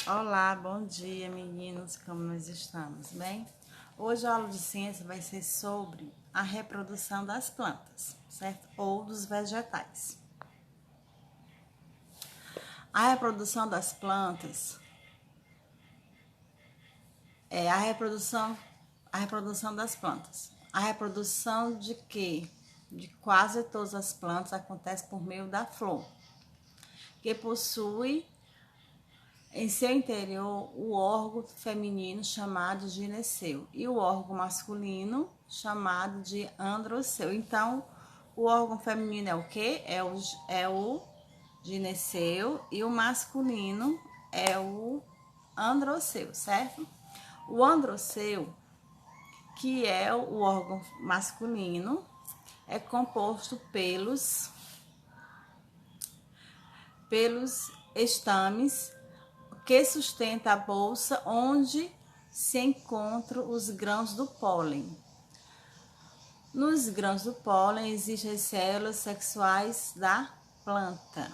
Olá, bom dia meninos, como nós estamos, bem? Hoje a aula de ciência vai ser sobre a reprodução das plantas, certo? Ou dos vegetais. A reprodução das plantas é a reprodução das plantas. A reprodução de quê? De quase todas as plantas acontece por meio da flor, que possui em seu interior o órgão feminino chamado gineceu e o órgão masculino chamado de androceu. Então, o órgão feminino é o quê? É o gineceu e o masculino é o androceu, certo? O androceu, que é o órgão masculino, é composto pelos estames que sustenta a bolsa onde se encontram os grãos do pólen. Nos grãos do pólen existem as células sexuais da planta.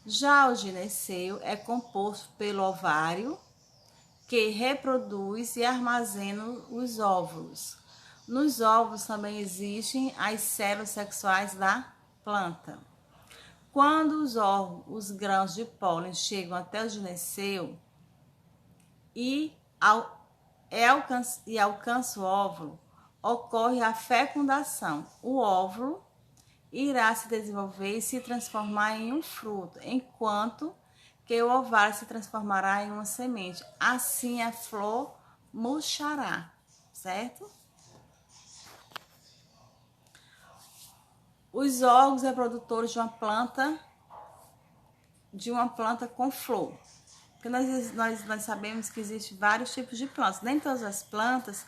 Já o gineceu é composto pelo ovário, que reproduz e armazena os óvulos. Nos óvulos também existem as células sexuais da planta. Quando os grãos de pólen chegam até o gineceu e alcança o óvulo, ocorre a fecundação. O óvulo irá se desenvolver e se transformar em um fruto, enquanto que o ovário se transformará em uma semente. Assim a flor murchará, certo? Os órgãos reprodutores de uma planta com flor. Porque nós sabemos que existem vários tipos de plantas. Nem todas as plantas,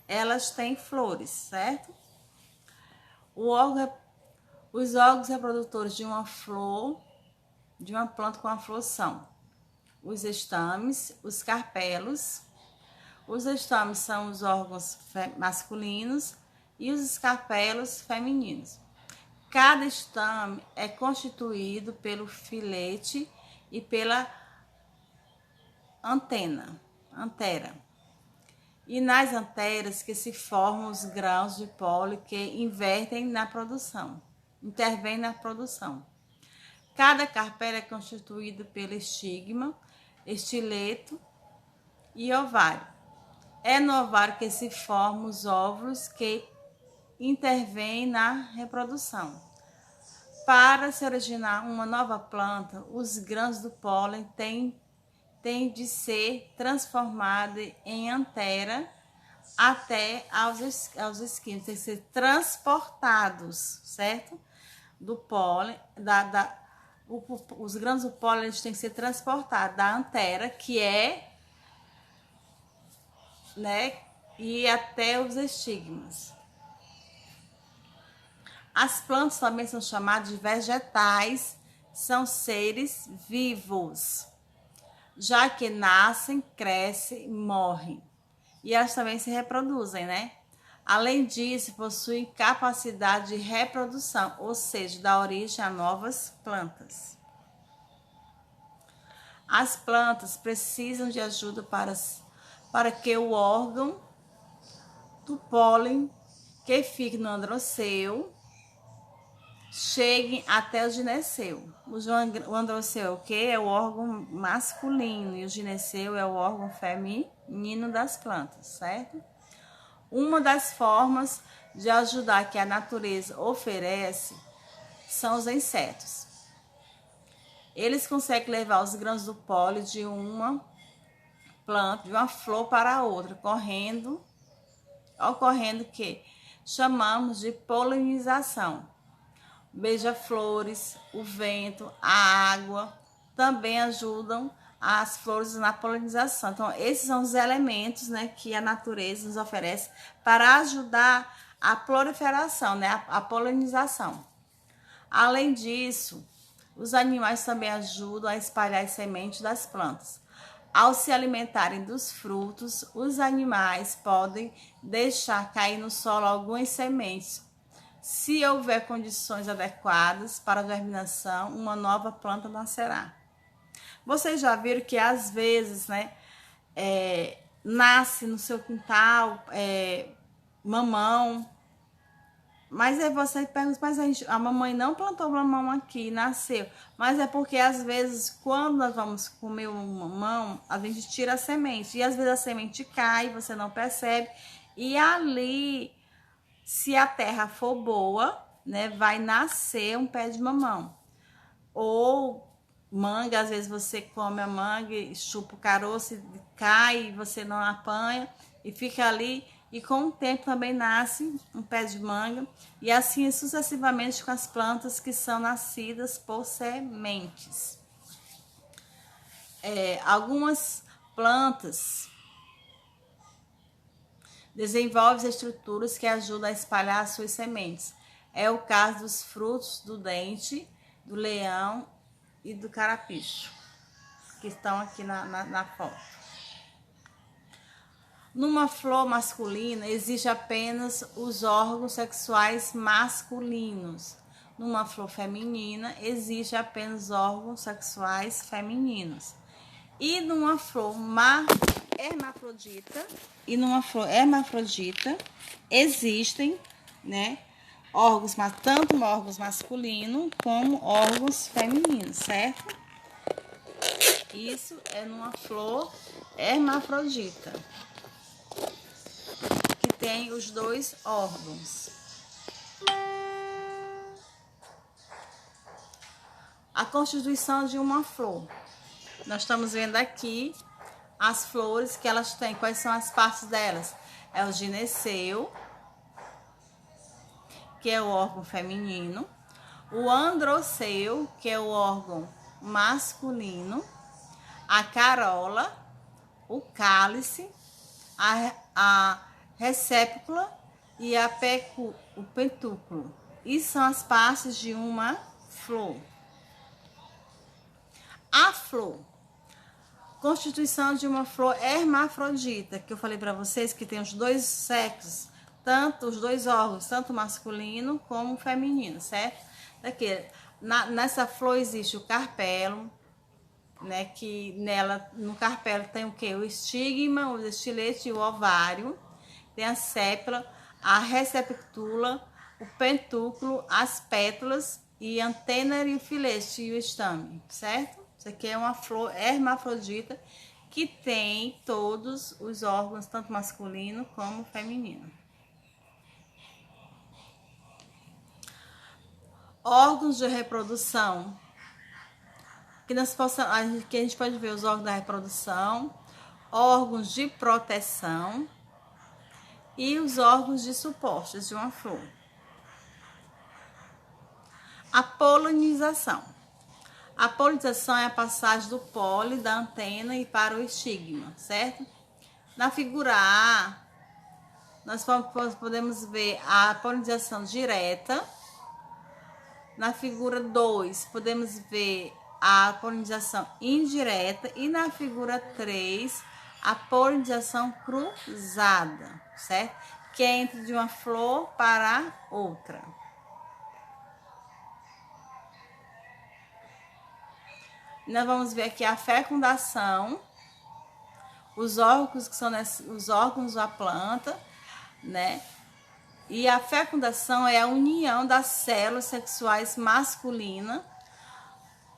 elas têm flores, certo? Os órgãos reprodutores de uma flor, de uma planta com a flor são os estames, os carpelos. Os estames são os órgãos masculinos e os escarpelos femininos. Cada estame é constituído pelo filete e pela antera. E nas anteras que se formam os grãos de pólen que intervêm na produção. Cada carpela é constituído pelo estigma, estileto e ovário. É no ovário que se formam os óvulos que intervêm na reprodução. Para se originar uma nova planta, os grãos do pólen têm de ser transformados em antera até aos esquimos, tem que ser transportados, certo? Do pólen, os grãos do pólen eles têm que ser transportados da antera, que é, né, e até os estigmas. As plantas também são chamadas de vegetais, são seres vivos, já que nascem, crescem, morrem. E elas também se reproduzem, né? Além disso, possuem capacidade de reprodução, ou seja, dá origem a novas plantas. As plantas precisam de ajuda para que o órgão do pólen que fica no androceu cheguem até o gineceu. O androceu é o que? É o órgão masculino e o gineceu é o órgão feminino das plantas, certo? Uma das formas de ajudar que a natureza oferece são os insetos. Eles conseguem levar os grãos do pólen de uma planta, de uma flor para a outra, ocorrendo que chamamos de polinização. Beija-flores, o vento, a água também ajudam as flores na polinização. Então, esses são os elementos, né, que a natureza nos oferece para ajudar a proliferação, né, a polinização. Além disso, os animais também ajudam a espalhar as sementes das plantas. Ao se alimentarem dos frutos, os animais podem deixar cair no solo algumas sementes. Se houver condições adequadas para a germinação, uma nova planta nascerá. Vocês já viram que às vezes, né, nasce no seu quintal mamão, mas aí você pergunta, mas a mamãe não plantou mamão aqui, nasceu. Mas é porque às vezes quando nós vamos comer um mamão, a gente tira a semente. E às vezes a semente cai, você não percebe. E ali, se a terra for boa, né, vai nascer um pé de mamão. Ou manga, às vezes você come a manga e chupa o caroço e cai, você não apanha e fica ali. E com o tempo também nasce um pé de manga. E assim sucessivamente com as plantas que são nascidas por sementes. Algumas plantas desenvolvem estruturas que ajudam a espalhar as suas sementes. É o caso dos frutos do dente, do leão e do carrapicho, que estão aqui na foto. Numa flor masculina, existe apenas os órgãos sexuais masculinos. Numa flor feminina, existe apenas órgãos sexuais femininos. E numa flor hermafrodita, existem, né, tanto órgãos masculinos como órgãos femininos, certo? Isso é numa flor hermafrodita, que tem os dois órgãos. A constituição de uma flor. Nós estamos vendo aqui as flores que elas têm. Quais são as partes delas? É o gineceu, que é o órgão feminino. O androceu, que é o órgão masculino. A carola, o cálice, a recepícula e o pentúculo. Isso são as partes de uma flor. A flor. Constituição de uma flor hermafrodita, que eu falei para vocês que tem os dois sexos, tanto os dois órgãos, tanto masculino como feminino, certo? Daqui, nessa flor existe o carpelo, né, que no carpelo tem o que? O estigma, o estilete e o ovário, tem a sépala, a receptula, o pentúculo, as pétalas e a antena e o filete e o estame, certo? Isso aqui é uma flor hermafrodita que tem todos os órgãos, tanto masculino como feminino. Órgãos de reprodução. Que a gente pode ver os órgãos da reprodução, órgãos de proteção e os órgãos de suporte de uma flor. A polinização. A polinização é a passagem do pólen da antena e para o estigma, certo? Na figura A, nós podemos ver a polinização direta. Na figura 2, podemos ver a polinização indireta. E na figura 3, a polinização cruzada, certo? Que é entre de uma flor para outra. Nós vamos ver aqui a fecundação, os órgãos que são os órgãos da planta, né? E a fecundação é a união das células sexuais masculinas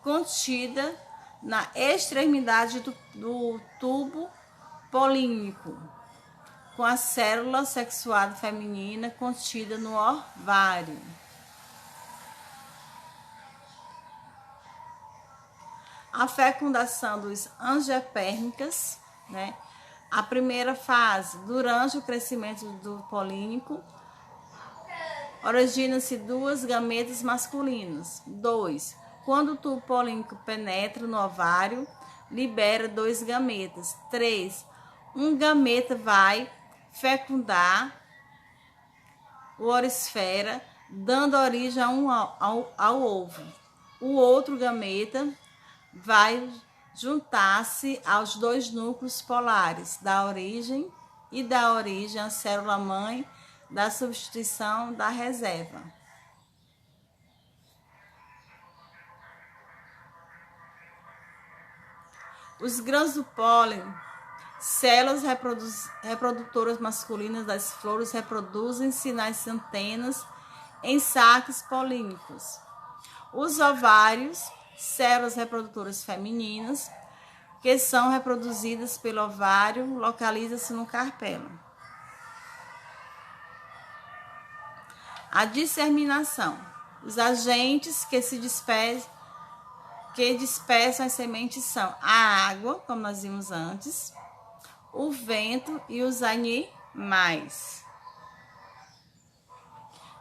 contida na extremidade do tubo polínico, com a célula sexual feminina contida no ovário. A fecundação dos angiopérmicas, né? A primeira fase, durante o crescimento do polínico, origina-se duas gametas masculinas. 2. Quando o tubo polínico penetra no ovário, libera 2 gametas. 3. Um gameta vai fecundar o orisfera, dando origem ao ovo. O outro gameta vai juntar-se aos 2 núcleos polares da origem à célula-mãe da substituição da reserva. Os grãos do pólen, células reprodutoras masculinas das flores, reproduzem-se nas antenas em saques polínicos. Os ovários, células reprodutoras femininas, que são reproduzidas pelo ovário, localiza-se no carpelo. A disseminação. Os agentes que dispersam as sementes são a água, como nós vimos antes, o vento e os animais.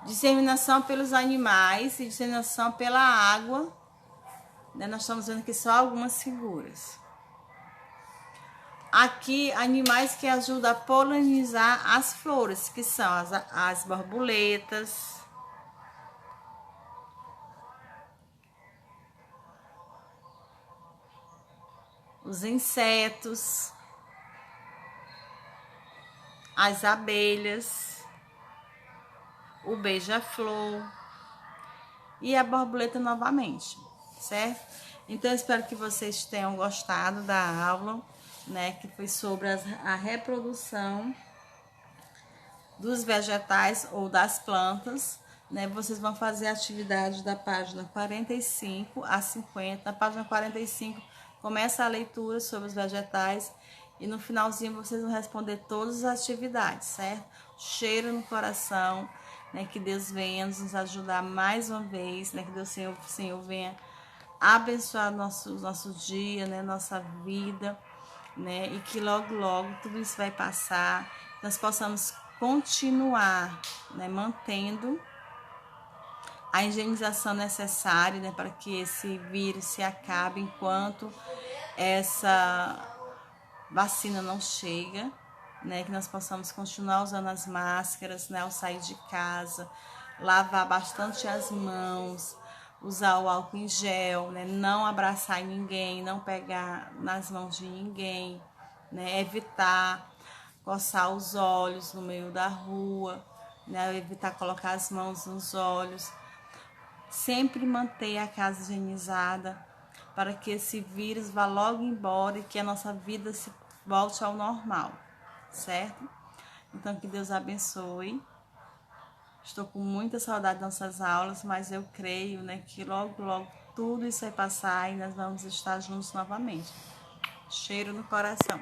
Disseminação pelos animais e disseminação pela água, né? Nós estamos vendo aqui só algumas figuras. Aqui, animais que ajudam a polinizar as flores, que são as borboletas, os insetos, as abelhas, o beija-flor e a borboleta novamente, certo? Então, eu espero que vocês tenham gostado da aula, né, que foi sobre a reprodução dos vegetais ou das plantas, né? Vocês vão fazer a atividade da página 45 a 50. Na página 45 começa a leitura sobre os vegetais e no finalzinho vocês vão responder todas as atividades, certo? Cheiro no coração, né? Que Deus venha nos ajudar mais uma vez, né? Que Deus, Senhor venha abençoar nosso dia, né? Nossa vida, né? E que logo, logo tudo isso vai passar, nós possamos continuar, né? Mantendo a higienização necessária, né? Para que esse vírus se acabe enquanto essa vacina não chega, né? Que nós possamos continuar usando as máscaras, né? Ao sair de casa, lavar bastante as mãos, usar o álcool em gel, né? Não abraçar ninguém, não pegar nas mãos de ninguém, né? Evitar coçar os olhos no meio da rua, né? Evitar colocar as mãos nos olhos. Sempre manter a casa higienizada para que esse vírus vá logo embora e que a nossa vida se volte ao normal, certo? Então, que Deus abençoe. Estou com muita saudade das nossas aulas, mas eu creio, né, que logo, logo tudo isso vai passar e nós vamos estar juntos novamente. Cheiro no coração.